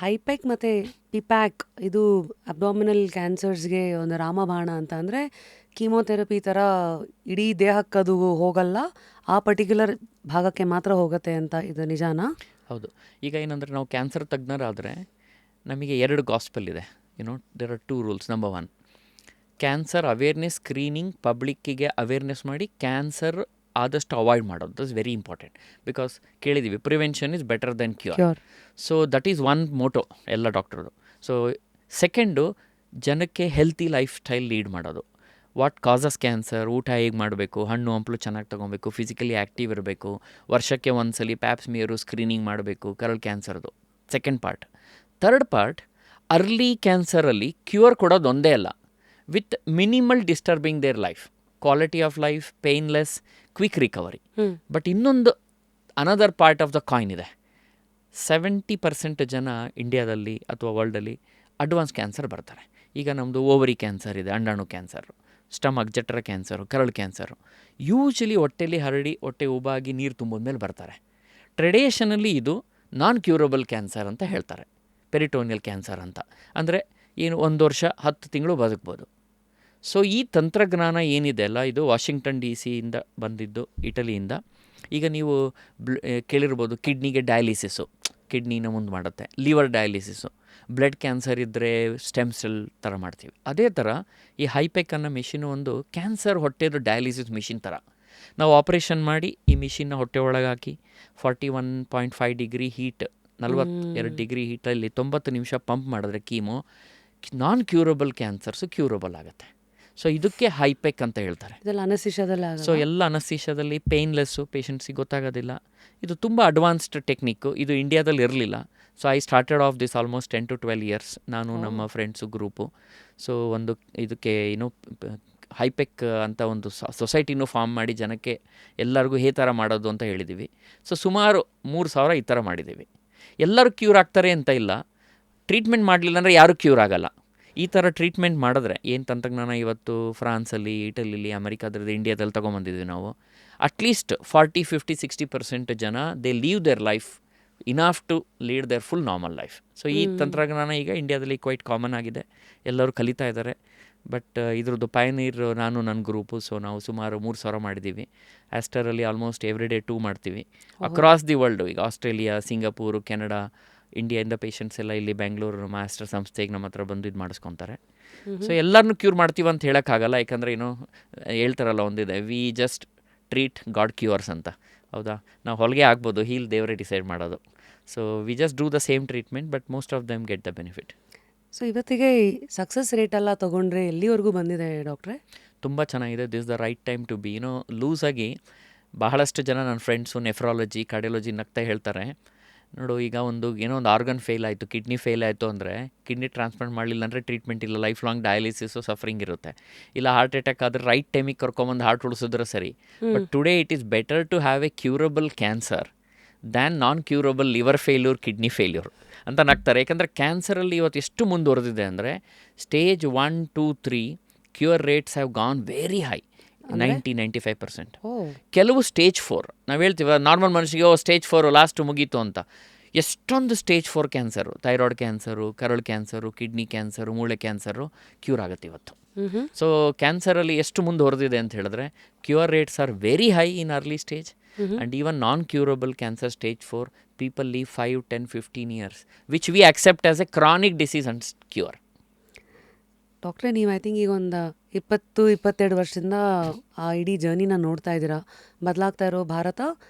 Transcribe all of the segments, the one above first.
ಹೈಪೆಕ್ ಮತ್ತು ಪಿಪ್ಯಾಕ್ ಇದು ಅಬ್ಡಾಮಿನಲ್ ಕ್ಯಾನ್ಸರ್ಸ್ಗೆ ಒಂದು ರಾಮಬಾಣ ಅಂತ. ಅಂದರೆ ಕೀಮೋಥೆರಪಿ ಥರ ಇಡೀ ದೇಹಕ್ಕದು ಹೋಗಲ್ಲ, ಆ ಪರ್ಟಿಕ್ಯುಲರ್ ಭಾಗಕ್ಕೆ ಮಾತ್ರ ಹೋಗುತ್ತೆ ಅಂತ. ಇದು ನಿಜಾನಾ? ಹೌದು. ಈಗ ಏನಂದರೆ ನಾವು ಕ್ಯಾನ್ಸರ್ ತಜ್ಞರಾದರೆ ನಮಗೆ 2 ಗಾಸ್ಪೆಲ್ ಇದೆ. There are 2 rules. Number 1, cancer awareness screening, ಪಬ್ಲಿಕ್ಕಿಗೆ ಅವೇರ್ನೆಸ್ ಮಾಡಿ ಕ್ಯಾನ್ಸರ್ ಆದಷ್ಟು ಅವಾಯ್ಡ್ ಮಾಡೋದು. That's very important. ಬಿಕಾಸ್ ಕೇಳಿದ್ದೀವಿ, prevention is better than cure. So that is one motto ಎಲ್ಲ ಡಾಕ್ಟ್ರದು. ಸೊ ಸೆಕೆಂಡು, ಜನಕ್ಕೆ ಹೆಲ್ತಿ ಲೈಫ್ ಸ್ಟೈಲ್ ಲೀಡ್ ಮಾಡೋದು. ವಾಟ್ ಕಾಸಸ್ ಕ್ಯಾನ್ಸರ್, ಊಟ ಹೇಗೆ ಮಾಡಬೇಕು, ಹಣ್ಣು ಹಂಪಲು ಚೆನ್ನಾಗಿ ತೊಗೊಬೇಕು, ಫಿಸಿಕಲಿ ಆ್ಯಕ್ಟಿವ್ ಇರಬೇಕು, ವರ್ಷಕ್ಕೆ ಒಂದ್ಸಲಿ ಪ್ಯಾಪ್ಸ್ಮಿಯರು ಸ್ಕ್ರೀನಿಂಗ್ ಮಾಡಬೇಕು ಕರಳು ಕ್ಯಾನ್ಸರ್ದು. Second part. Third part, early ಕ್ಯಾನ್ಸರಲ್ಲಿ ಕ್ಯೂರ್ ಕೊಡೋದು ಒಂದೇ ಅಲ್ಲ, with minimal disturbing their life, quality of life, painless, quick recovery. But ಇನ್ನೊಂದು another part of the coin ಇದೆ. 70% ಜನ ಇಂಡಿಯಾದಲ್ಲಿ ಅಥವಾ ವರ್ಲ್ಡಲ್ಲಿ ಅಡ್ವಾನ್ಸ್ ಕ್ಯಾನ್ಸರ್ ಬರ್ತಾರೆ. ಈಗ ನಮ್ಮದು ಓವರಿ ಕ್ಯಾನ್ಸರ್ ಇದೆ, ಅಂಡಾಣು ಕ್ಯಾನ್ಸರು, ಸ್ಟಮಕ್ ಜಠರ ಕ್ಯಾನ್ಸರು, ಕರಳು ಕ್ಯಾನ್ಸರು. ಯೂಶಲಿ ಹೊಟ್ಟೆಲಿ ಹರಡಿ ಹೊಟ್ಟೆ ಉಬ್ಬಾಗಿ ನೀರು ತುಂಬೋದ ಮೇಲೆ ಬರ್ತಾರೆ. ಟ್ರೆಡಿಷನಲ್ಲಿ ಇದು ನಾನ್ ಕ್ಯೂರಬಲ್ ಕ್ಯಾನ್ಸರ್ ಅಂತ ಹೇಳ್ತಾರೆ, ಪೆರಿಟೋನಿಯಲ್ ಕ್ಯಾನ್ಸರ್ ಅಂತ. ಅಂದರೆ ಏನು 1 ವರ್ಷ 10 ತಿಂಗಳು ಬದುಕ್ಬೋದು. ಸೊ ಈ ತಂತ್ರಜ್ಞಾನ ಏನಿದೆ ಅಲ್ಲ, ಇದು ವಾಷಿಂಗ್ಟನ್ DC ಇಂದ ಬಂದಿದ್ದು, ಇಟಲಿಯಿಂದ. ಈಗ ನೀವು ಕೇಳಿರ್ಬೋದು, ಕಿಡ್ನಿಗೆ ಡಯಾಲಿಸಿಸು, ಕಿಡ್ನಿನ ಮುಂದೆ ಮಾಡುತ್ತೆ. ಲಿವರ್ ಡಯಾಲಿಸಿಸು, ಬ್ಲಡ್ ಕ್ಯಾನ್ಸರ್ ಇದ್ದರೆ ಸ್ಟೆಮ್ ಸೆಲ್ ಥರ ಮಾಡ್ತೀವಿ. ಅದೇ ಥರ ಈ ಹೈಪೆಕ್ ಅನ್ನೋ ಮಿಷಿನು ಒಂದು ಕ್ಯಾನ್ಸರ್ ಹೊಟ್ಟೆದು ಡಯಾಲಿಸಿಸ್ ಮಿಷಿನ್ ಥರ. ನಾವು ಆಪ್ರೇಷನ್ ಮಾಡಿ ಈ ಮಿಷಿನ್ನ ಹೊಟ್ಟೆ ಒಳಗೆ ಹಾಕಿ 41.5 ಡಿಗ್ರಿ ಹೀಟ್, 42 ಡಿಗ್ರಿ ಹೀಟಲ್ಲಿ 90 ನಿಮಿಷ ಪಂಪ್ ಮಾಡಿದ್ರೆ ಕೀಮೋ, ನಾನ್ ಕ್ಯೂರಬಲ್ ಕ್ಯಾನ್ಸರ್ಸು ಕ್ಯೂರಬಲ್ ಆಗುತ್ತೆ. ಸೊ ಇದಕ್ಕೆ ಹೈಪೆಕ್ ಅಂತ ಹೇಳ್ತಾರೆ. ಸೊ ಎಲ್ಲ ಅನಸ್ತೀಶದಲ್ಲಿ ಪೇನ್ಲೆಸ್ಸು, ಪೇಷಂಟ್ಸಿಗೆ ಗೊತ್ತಾಗೋದಿಲ್ಲ. ಇದು ತುಂಬ ಅಡ್ವಾನ್ಸ್ಡ್ ಟೆಕ್ನಿಕ್ಕು. ಇದು ಇಂಡಿಯಾದಲ್ಲಿ ಇರಲಿಲ್ಲ. So I started of this almost 10 to 12 years, ನಾನು ನಮ್ಮ ಫ್ರೆಂಡ್ಸು ಗ್ರೂಪು. ಸೊ ಒಂದು ಇದಕ್ಕೆ ಹೈಪೆಕ್ ಅಂತ ಒಂದು ಸೊಸೈಟಿನೂ ಫಾರ್ಮ್ ಮಾಡಿ ಜನಕ್ಕೆ ಎಲ್ಲರಿಗೂ ಈ ಥರ ಮಾಡೋದು ಅಂತ ಹೇಳಿದ್ದೀವಿ. ಸೊ ಸುಮಾರು 3,000 ಈ ಥರ ಮಾಡಿದ್ದೀವಿ. ಎಲ್ಲರೂ ಕ್ಯೂರ್ ಆಗ್ತಾರೆ ಅಂತ ಇಲ್ಲ. ಟ್ರೀಟ್ಮೆಂಟ್ ಮಾಡಲಿಲ್ಲ ಅಂದರೆ ಯಾರೂ ಕ್ಯೂರ್ ಆಗಲ್ಲ. ಈ ಥರ ಟ್ರೀಟ್ಮೆಂಟ್ ಮಾಡಿದ್ರೆ ಏನು ತಂತ್ರಜ್ಞಾನ ಇವತ್ತು ಫ್ರಾನ್ಸಲ್ಲಿ, ಇಟಲಿಲಿ, ಅಮೆರಿಕಾದ್ರದ್ದು, ಇಂಡಿಯಾದಲ್ಲಿ ತೊಗೊಂಬಂದಿದ್ವಿ ನಾವು. ಅಟ್ಲೀಸ್ಟ್ 40, 50, 60% ಜನ they leave their life enough to lead their full normal life. So ಈ ತಂತ್ರಜ್ಞಾನ ಈಗ ಇಂಡಿಯಾದಲ್ಲಿ ಕ್ವೈಟ್ ಕಾಮನ್ ಆಗಿದೆ, ಎಲ್ಲರೂ ಕಲಿತಾ ಇದ್ದಾರೆ. ಬಟ್ ಇದ್ರದ್ದು ಪಯನೀರ್ ನಾನು, ನನ್ನ ಗ್ರೂಪು. ಸೊ ನಾವು ಸುಮಾರು 3,000 ಮಾಡಿದ್ದೀವಿ. ಆಸ್ಟರಲ್ಲಿ ಆಲ್ಮೋಸ್ಟ್ ಎವ್ರಿ ಡೇ 2 ಮಾಡ್ತೀವಿ ಅಕ್ರಾಸ್ ದಿ ವರ್ಲ್ಡು. ಈಗ ಆಸ್ಟ್ರೇಲಿಯಾ, ಸಿಂಗಾಪೂರು, ಕೆನಡಾ, ಇಂಡಿಯಾದಿಂದ ಪೇಷಂಟ್ಸ್ ಎಲ್ಲ ಇಲ್ಲಿ ಬೆಂಗಳೂರು ಮಾಸ್ಟರ್ ಸಂಸ್ಥೆಗೆ ನಮ್ಮ ಹತ್ರ ಬಂದು ಇದು ಮಾಡಿಸ್ಕೊತಾರೆ. ಸೊ ಎಲ್ಲರನ್ನೂ ಕ್ಯೂರ್ ಮಾಡ್ತೀವಿ ಅಂತ ಹೇಳೋಕ್ಕಾಗಲ್ಲ, ಯಾಕಂದರೆ ಹೇಳ್ತಾರಲ್ಲ ಒಂದಿದೆ, we just treat god cures ಅಂತ. ಹೌದಾ? ನಾವು ಹೊಲಿಗೆ ಆಗ್ಬೋದು, ಹೀಲ್ ದೇವರೇ ಡಿಸೈಡ್ ಮಾಡೋದು. So we just do the same treatment, but most of them get the benefit. So ಇವತ್ತಿಗೆ ಸಕ್ಸಸ್ ರೇಟ್ ಎಲ್ಲ ತೊಗೊಂಡ್ರೆ ಎಲ್ಲಿವರೆಗೂ ಬಂದಿದೆ ಡಾಕ್ಟ್ರೆ? ತುಂಬ ಚೆನ್ನಾಗಿದೆ. This the right time to be. ಲೂಸಾಗಿ ಬಹಳಷ್ಟು ಜನ ನನ್ನ ಫ್ರೆಂಡ್ಸು ನೆಫ್ರಾಲಜಿ, ಕಾರ್ಡಿಯಾಲಜಿ ನಗ್ತಾ ಹೇಳ್ತಾರೆ, ನೋಡು ಈಗ ಒಂದು ಆರ್ಗನ್ ಫೇಲ್ ಆಯಿತು, ಕಿಡ್ನಿ ಫೇಲ್ ಆಯಿತು ಅಂದರೆ ಕಿಡ್ನಿ ಟ್ರಾನ್ಸ್ಪ್ಲಾಂಟ್ ಮಾಡಲಿಲ್ಲ ಅಂದರೆ ಟ್ರೀಟ್ಮೆಂಟ್ ಇಲ್ಲ, ಲೈಫ್ ಲಾಂಗ್ ಡಯಾಲಿಸಿಸು ಸಫರಿಂಗ್ ಇರುತ್ತೆ. ಇಲ್ಲ ಹಾರ್ಟ್ ಅಟ್ಯಾಕ್ ಆದರೆ ರೈಟ್ ಟೈಮಿಗೆ ಕರ್ಕೊಂಬಂದು ಹಾರ್ಟ್ ಉಳಿಸಿದ್ರೆ ಸರಿ. But today it is better to have a curable cancer than non curable liver failure, kidney failure ಅಂತ ನಗ್ತಾರೆ. ಯಾಕಂದರೆ ಕ್ಯಾನ್ಸರಲ್ಲಿ ಇವತ್ತು ಎಷ್ಟು ಮುಂದುವರೆದಿದೆ ಅಂದರೆ stage 1, 2, 3 cure rates have gone very high, 90-95%. ಕೆಲವು ಸ್ಟೇಜ್ 4, ನಾವು ಹೇಳ್ತೀವಿ ನಾರ್ಮಲ್ ಮನುಷ್ಯಗೆ ಸ್ಟೇಜ್ 4 ಲಾಸ್ಟ್ ಮುಗೀತು ಅಂತ. ಎಷ್ಟೊಂದು ಸ್ಟೇಜ್ 4 ಕ್ಯಾನ್ಸರು, ಥೈರಾಯ್ಡ್ ಕ್ಯಾನ್ಸರು, ಕರಳು ಕ್ಯಾನ್ಸರು, ಕಿಡ್ನಿ ಕ್ಯಾನ್ಸರು, ಮೂಳೆ ಕ್ಯಾನ್ಸರು ಕ್ಯೂರ್ ಆಗುತ್ತೆ ಇವತ್ತು. ಸೊ ಕ್ಯಾನ್ಸರಲ್ಲಿ ಎಷ್ಟು ಮುಂದುವರೆದಿದೆ ಅಂತ ಹೇಳಿದ್ರೆ cure rates are very high in early stage. And even non curable cancer stage 4 people leave 5, 10, 15 years which we accept as A chronic disease and cure. ಡಾಕ್ಟ್ರೆ, ನೀವು I think ಈಗ ಒಂದು 20-22 ವರ್ಷದಿಂದ ಆ ಇಡೀ ಜರ್ನಿನ ನೋಡ್ತಾ ಇದ್ದೀರಾ. ಬದಲಾಗ್ತಾ ಇರೋ ಭಾರತ,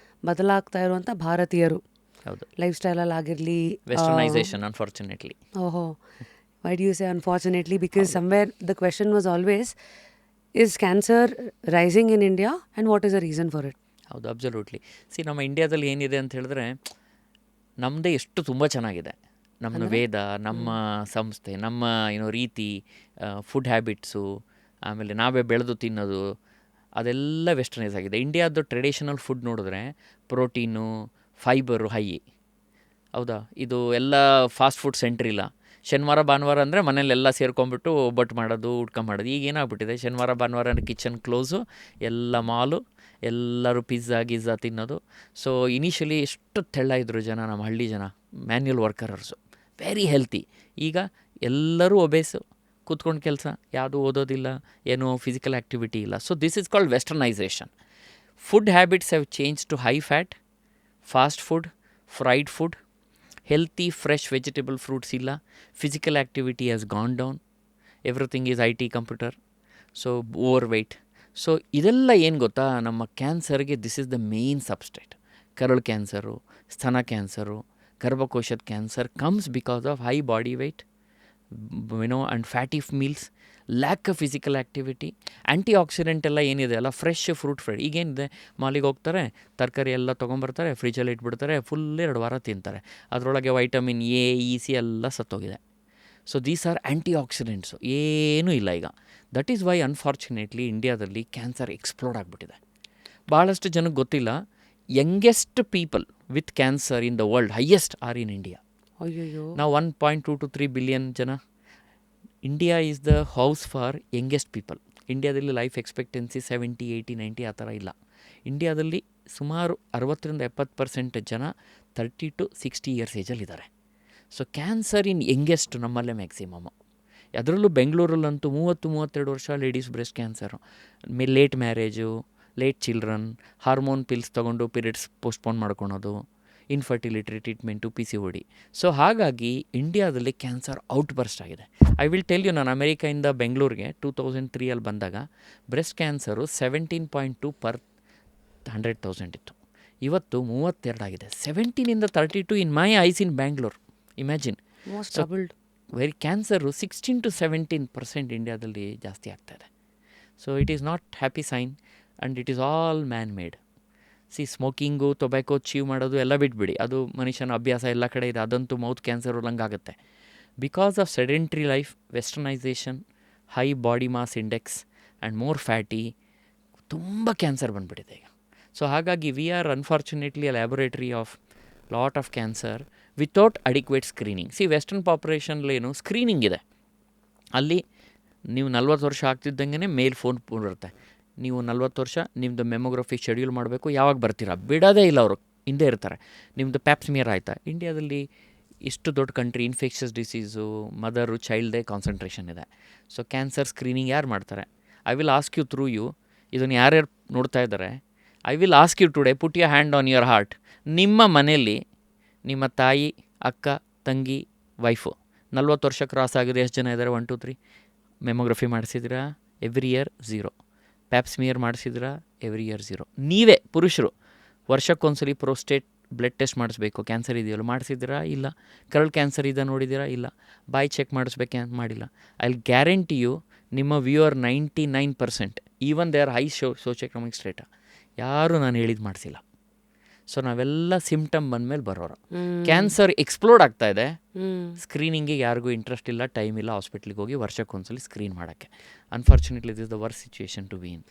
ಬದಲಾಗ್ತಾ ಇರುವಂಥ ಭಾರತೀಯರು, ಹೌದು, ಲೈಫ್ ಸ್ಟೈಲಲ್ಲಿ ಆಗಿರಲಿ, ವೆಸ್ಟರ್ನೈಸೇಷನ್ ಅನ್ಫಾರ್ಚುನೇಟ್ಲಿ. ಓಹೋ, why do you say unfortunately? Because somewhere the question was always, is cancer rising in India and what is the reason for it? ಹೌದು, ಅಬ್ಸಲ್ಯೂಟ್ಲಿ. ನಮ್ಮ ಇಂಡಿಯಾದಲ್ಲಿ ಏನಿದೆ ಅಂತ ಹೇಳಿದ್ರೆ ನಮ್ಮದೇ ಎಷ್ಟು ತುಂಬ ಚೆನ್ನಾಗಿದೆ. ನಮ್ಮ ವೇದ, ನಮ್ಮ ಸಂಸ್ಥೆ, ನಮ್ಮ ರೀತಿ, ಫುಡ್ ಹ್ಯಾಬಿಟ್ಸು, ಆಮೇಲೆ ನಾವೇ ಬೆಳೆದು ತಿನ್ನೋದು, ಅದೆಲ್ಲ ವೆಸ್ಟರ್ನೈಸ್ ಆಗಿದೆ. ಇಂಡಿಯಾದ್ದು ಟ್ರೆಡಿಷನಲ್ ಫುಡ್ ನೋಡಿದ್ರೆ ಪ್ರೋಟೀನು, ಫೈಬರು ಹೈ. ಹೌದಾ? ಇದು ಎಲ್ಲ ಫಾಸ್ಟ್ ಫುಡ್ ಸೆಂಟ್ರ್ ಇಲ್ಲ. ಶನಿವಾರ ಭಾನುವಾರ ಅಂದರೆ ಮನೇಲೆಲ್ಲ ಸೇರ್ಕೊಂಡ್ಬಿಟ್ಟು ಒಬ್ಬಟ್ಟು ಮಾಡೋದು, ಊಟ ಮಾಡೋದು. ಈಗ ಏನಾಗ್ಬಿಟ್ಟಿದೆ, ಶನಿವಾರ ಭಾನುವಾರ ಕಿಚನ್ ಕ್ಲೋಸು, ಎಲ್ಲ ಮಾಲು, ಎಲ್ಲರೂ ಪಿಜ್ಜಾ ತಿನ್ನೋದು. ಸೊ ಇನಿಷಿಯಲಿ ಎಷ್ಟು ತೆಳ್ಳ ಇದ್ರು ಜನ, ನಮ್ಮ ಹಳ್ಳಿ ಜನ, ಮ್ಯಾನ್ಯುಯಲ್ ವರ್ಕರ್ಸು. Very healthy. ಈಗ ಎಲ್ಲರೂ ಒಬೇಸು, ಕೂತ್ಕೊಂಡು ಕೆಲಸ, ಯಾವುದೂ ಓದೋದಿಲ್ಲ, ಏನೋ ಫಿಸಿಕಲ್ ಆ್ಯಕ್ಟಿವಿಟಿ ಇಲ್ಲ. So this is called westernization. Food habits have change to high fat, fast food, fried food, healthy fresh vegetable fruits ಇಲ್ಲ, physical activity has gone down, everything is IT computer, so overweight. So ಇದೆಲ್ಲ ಏನು ಗೊತ್ತಾ, ನಮ್ಮ ಕ್ಯಾನ್ಸರ್ಗೆ this is the main substrate. ಕರಳು cancer, ಸ್ತನ cancer, ಗರ್ಭಕೋಶದ cancer comes because of high body weight, and fatty meals, lack of physical activity. Anti accident ಎಲ್ಲ ಏನಿದೆ ಅಲ್ಲ, ಫ್ರೆಶ್ ಫ್ರೂಟ್ ಈಗೇನಿದೆ, ಮಾಲಿಗೆ ಹೋಗ್ತಾರೆ, ತರಕಾರಿ ಎಲ್ಲ ತೊಗೊಂಬರ್ತಾರೆ, ಫ್ರಿಜ್ಜಲ್ಲಿ ಇಟ್ಬಿಡ್ತಾರೆ, ಫುಲ್ 2 ವಾರ ತಿಂತಾರೆ, ಅದರೊಳಗೆ ವೈಟಮಿನ್ A, E, C ಎಲ್ಲ ಸತ್ತೋಗಿದೆ. So these are antioxidants, ಏನೂ ಇಲ್ಲ ಈಗ. ದಟ್ ಈಸ್ ವೈ ಅನ್ಫಾರ್ಚುನೇಟ್ಲಿ ಇಂಡಿಯಾದಲ್ಲಿ ಕ್ಯಾನ್ಸರ್ ಎಕ್ಸ್ಪ್ಲೋಡ್ ಆಗಿಬಿಟ್ಟಿದೆ. ಭಾಳಷ್ಟು ಜನಕ್ಕೆ ಗೊತ್ತಿಲ್ಲ, youngest people with cancer in the world highest are in India. ಅಯ್ಯಯ್ಯೋ. ನಾವು 1.2 to 3 ಬಿಲಿಯನ್ ಜನ. India is the house for youngest people. ಇಂಡಿಯಾದಲ್ಲಿ ಲೈಫ್ ಎಕ್ಸ್ಪೆಕ್ಟೆನ್ಸಿ 70, 80, 90 ಆ ಥರ ಇಲ್ಲ. ಇಂಡಿಯಾದಲ್ಲಿ ಸುಮಾರು 60-70% ಜನ 30 to 60 ಇಯರ್ಸ್ ಏಜಲ್ಲಿದ್ದಾರೆ. ಸೊ ಕ್ಯಾನ್ಸರ್ ಇನ್ ಯಂಗೆಸ್ಟ್ ನಮ್ಮಲ್ಲೇ ಮ್ಯಾಕ್ಸಿಮಮ್ಮು. ಅದರಲ್ಲೂ ಬೆಂಗಳೂರಲ್ಲಂತೂ 30-32 ವರ್ಷ ladies breast cancer, late marriage, late children, hormone pills ತೊಗೊಂಡು ಪೀರಿಯಡ್ಸ್ ಪೋಸ್ಟ್ಪೋನ್ ಮಾಡ್ಕೊಳೋದು, ಇನ್ಫರ್ಟಿಲಿಟಿ ಟ್ರೀಟ್ಮೆಂಟು, PCOD. ಸೊ ಹಾಗಾಗಿ ಇಂಡಿಯಾದಲ್ಲಿ ಕ್ಯಾನ್ಸರ್ ಔಟ್ ಬರ್ಸ್ಟ್ ಆಗಿದೆ. ಐ ವಿಲ್ ಟೆಲ್ ಯು, ನಾನು ಅಮೆರಿಕಾಯಿಂದ ಬೆಂಗಳೂರಿಗೆ 2003 ಬಂದಾಗ ಬ್ರೆಸ್ಟ್ ಕ್ಯಾನ್ಸರು 17.2 per 100,000 ಇತ್ತು. ಇವತ್ತು 32 ಆಗಿದೆ. 17 to 32 in my eyes in Bangalore. Imagine. Most doubled. Very cancer 16 to 17% ಇಂಡಿಯಾದಲ್ಲಿ ಜಾಸ್ತಿ ಆಗ್ತಾಯಿದೆ. So it is not happy sign and it is all man made. Smoking, tobacco chew ಮಾಡೋದು ಎಲ್ಲ ಬಿಟ್ಬಿಡಿ, ಅದು ಮನುಷ್ಯನ ಅಭ್ಯಾಸ ಎಲ್ಲ ಕಡೆ ಇದೆ, ಅದಂತೂ ಮೌತ್ ಕ್ಯಾನ್ಸರ್ ಆಗುತ್ತೆ. Because of sedentary life, westernization, high body mass index and more fatty, ತುಂಬ ಕ್ಯಾನ್ಸರ್ ಬಂದುಬಿಟ್ಟಿದೆ ಈಗ. ಸೊ ಹಾಗಾಗಿ we are unfortunately a laboratory of lot of cancer without adequate screening. Western ಪಾಪ್ಯುಲೇಷನ್ಲೇನು ಸ್ಕ್ರೀನಿಂಗ್ ಇದೆ, ಅಲ್ಲಿ ನೀವು 40 ವರ್ಷ ಆಗ್ತಿದ್ದಂಗೆ ಮೇಲ್ ಫೋನ್ ಬರುತ್ತೆ, ನೀವು 40 ವರ್ಷ ನಿಮ್ಮದು ಮೆಮೊಗ್ರಫಿ ಶೆಡ್ಯೂಲ್ ಮಾಡಬೇಕು, ಯಾವಾಗ ಬರ್ತೀರಾ, ಬಿಡೋದೇ ಇಲ್ಲ, ಅವರು ಹಿಂದೆ ಇರ್ತಾರೆ. ನಿಮ್ಮದು ಪ್ಯಾಪ್ಸ್ಮಿಯರ್ ಆಯಿತಾ. ಇಂಡಿಯಾದಲ್ಲಿ ಇಷ್ಟು ದೊಡ್ಡ ಕಂಟ್ರಿ, ಇನ್ಫೆಕ್ಷಸ್ ಡಿಸೀಸು, ಮದರು ಚೈಲ್ಡ್ದೇ ಕಾನ್ಸಂಟ್ರೇಷನ್ ಇದೆ. ಸೊ ಕ್ಯಾನ್ಸರ್ ಸ್ಕ್ರೀನಿಂಗ್ ಯಾರು ಮಾಡ್ತಾರೆ? I will ask you through you, ಇದನ್ನು ಯಾರ್ಯಾರು ನೋಡ್ತಾ ಇದ್ದಾರೆ, I will ask you today, put your hand on your heart. ನಿಮ್ಮ ಮನೆಯಲ್ಲಿ ನಿಮ್ಮ ತಾಯಿ, ಅಕ್ಕ, ತಂಗಿ, ವೈಫು 40 ವರ್ಷ ಕ್ರಾಸ್ ಆಗಿದೆ ಎಷ್ಟು ಜನ ಇದ್ದಾರೆ? 1, 2, 3. ಮೆಮೊಗ್ರಫಿ ಮಾಡಿಸಿದ್ರಾ? Every year 0. ಪ್ಯಾಪ್ಸ್ಮಿಯರ್ ಮಾಡಿಸಿದ್ರಾ? Every year 0. ನೀವೇ ಪುರುಷರು ವರ್ಷಕ್ಕೊಂದ್ಸಲಿ ಪ್ರೋಸ್ಟೇಟ್ ಬ್ಲಡ್ ಟೆಸ್ಟ್ ಮಾಡಿಸ್ಬೇಕು, ಕ್ಯಾನ್ಸರ್ ಇದೆಯಲ್ಲ, ಮಾಡಿಸಿದ್ದೀರಾ? ಇಲ್ಲ. ಕರಳು ಕ್ಯಾನ್ಸರ್ ಇದೆ ನೋಡಿದ್ದೀರಾ? ಇಲ್ಲ. ಬಾಯಿ ಚೆಕ್ ಮಾಡಿಸ್ಬೇಕೆ? ಮಾಡಿಲ್ಲ. ಐ ವಿಲ್ ಗ್ಯಾರಂಟಿ ಯು, ನಿಮ್ಮ viewer 99%, even they are high socioeconomic state, ಯಾರೂ ನಾನು ಹೇಳಿದ್ದು ಮಾಡಿಸಿಲ್ಲ. ಸೊ ನಾವೆಲ್ಲ ಸಿಮ್ಟಮ್ ಬಂದಮೇಲೆ ಬರೋರು. ಕ್ಯಾನ್ಸರ್ ಎಕ್ಸ್ಪ್ಲೋಡ್ ಆಗ್ತಾ ಇದೆ, ಸ್ಕ್ರೀನಿಂಗಿಗೆ ಯಾರಿಗೂ ಇಂಟ್ರೆಸ್ಟ್ ಇಲ್ಲ, ಟೈಮ್ ಇಲ್ಲ, ಹಾಸ್ಪಿಟ್ಲಿಗೆ ಹೋಗಿ ವರ್ಷಕ್ಕೊಂದ್ಸಲಿ ಸ್ಕ್ರೀನ್ ಮಾಡೋಕ್ಕೆ. Unfortunately this is the worst situation to be in.